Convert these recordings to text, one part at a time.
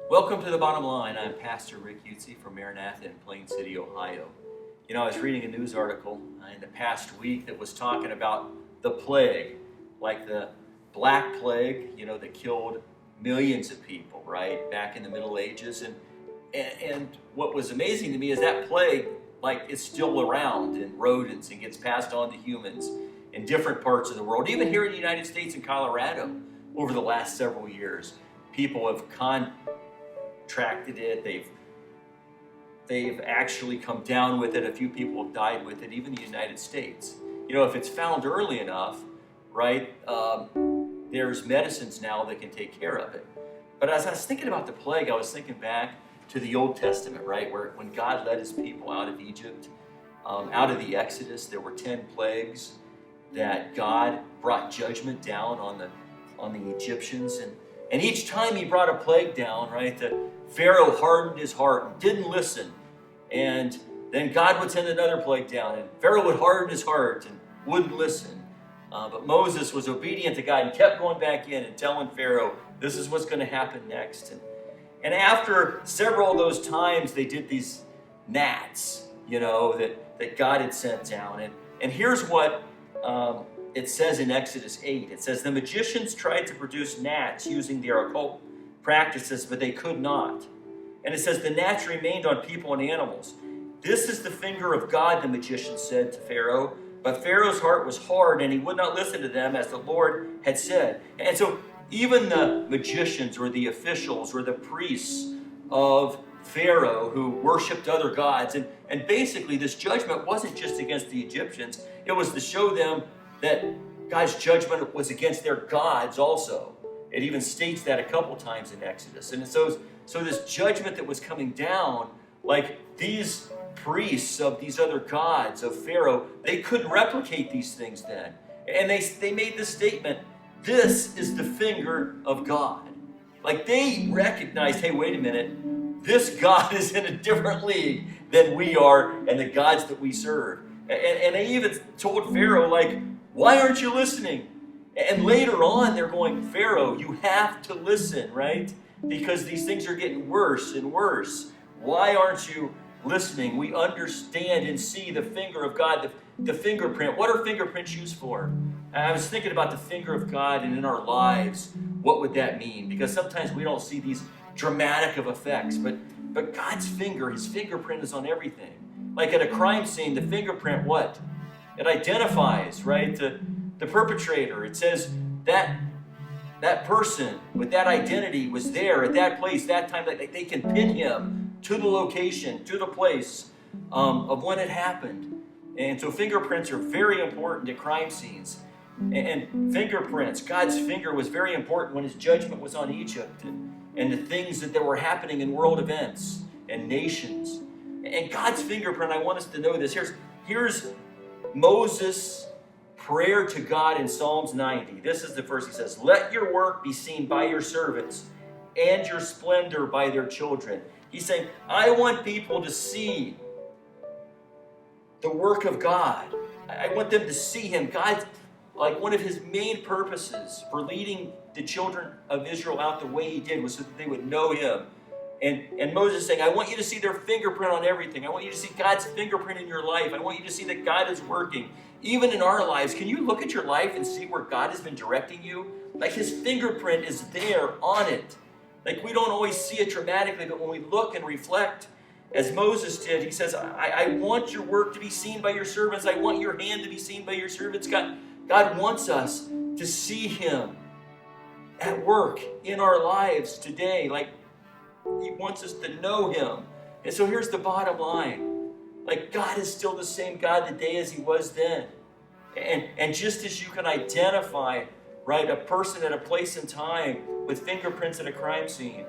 Welcome to The Bottom Line. I'm Pastor Rick Utze from Maranatha in Plain City, Ohio. You know, I was reading a news article in the past week that was talking about the plague, like the Black Plague, you know, that killed millions of people, right, back in the Middle Ages. And what was amazing to me is that plague, like, is still around in rodents and gets passed on to humans in different parts of the world. Even here in the United States and Colorado, over the last several years, people have contracted it. They've actually come down with it. A few people have died with it, even the United States. You know, if it's found early enough, right, there's medicines now that can take care of it. But as I was thinking about the plague, I was thinking back to the Old Testament, right, where when God led his people out of Egypt, out of the Exodus, there were 10 plagues that God brought judgment down on the Egyptians. And each time he brought a plague down, right, the Pharaoh hardened his heart and didn't listen. And then God would send another plague down, and Pharaoh would harden his heart and wouldn't listen. But Moses was obedient to God and kept going back in and telling Pharaoh, this is what's going to happen next. And after several of those times, they did these gnats, you know, that God had sent down. And here's what it says in Exodus 8. It says, the magicians tried to produce gnats using their occult practices, but they could not. And it says, the gnats remained on people and animals. This is the finger of God, the magician said to Pharaoh. But Pharaoh's heart was hard, and he would not listen to them as the Lord had said. And so even the magicians or the officials or the priests of Pharaoh who worshipped other gods, and basically this judgment wasn't just against the Egyptians, it was to show them that God's judgment was against their gods also. It even states that a couple times in Exodus. And so this judgment that was coming down, like these priests of these other gods of Pharaoh, they couldn't replicate these things then. And they made this statement, this is the finger of God. Like they recognized, hey, wait a minute, this God is in a different league than we are and the gods that we serve. And they even told Pharaoh, like, why aren't you listening? And later on, they're going, Pharaoh, you have to listen, right? Because these things are getting worse and worse. Why aren't you listening? We understand and see the finger of God, the fingerprint. What are fingerprints used for? I was thinking about the finger of God, and in our lives, what would that mean? Because sometimes we don't see these dramatic of effects, but God's finger, his fingerprint is on everything. Like at a crime scene, the fingerprint, what? It identifies, right, the perpetrator. It says that person with that identity was there at that place, that time. That they can pin him to the location, to the place of when it happened. And so fingerprints are very important at crime scenes. And fingerprints, God's finger was very important when his judgment was on Egypt and the things that were happening in world events and nations. And God's fingerprint, I want us to know this. Here's Moses' prayer to God in Psalms 90. This is the verse. He says, let your work be seen by your servants and your splendor by their children. He's saying, I want people to see the work of God. I want them to see him. God's, like, one of his main purposes for leading the children of Israel out the way he did was so that they would know him. And Moses is saying, I want you to see their fingerprint on everything. I want you to see God's fingerprint in your life. I want you to see that God is working. Even in our lives, can you look at your life and see where God has been directing you? Like his fingerprint is there on it. Like we don't always see it dramatically, but when we look and reflect, as Moses did, he says, I want your work to be seen by your servants. I want your hand to be seen by your servants. God wants us to see him at work in our lives today. Like he wants us to know him. And so here's the bottom line. Like God is still the same God today as he was then. And just as you can identify, right, a person at a place and time with fingerprints at a crime scene,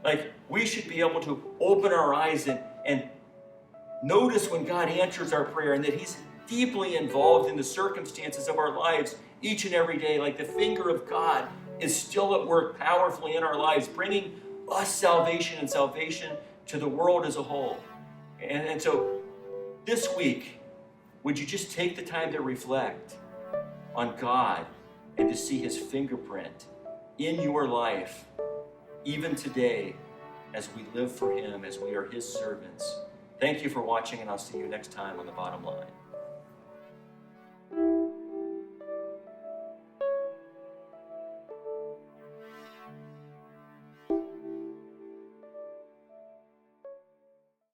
like we should be able to open our eyes and notice when God answers our prayer and that he's deeply involved in the circumstances of our lives each and every day. Like the finger of God is still at work powerfully in our lives, bringing us salvation and salvation to the world as a whole. And so this week, would you just take the time to reflect on God and to see his fingerprint in your life, even today, as we live for Him, as we are His servants. Thank you for watching, and I'll see you next time on The Bottom Line.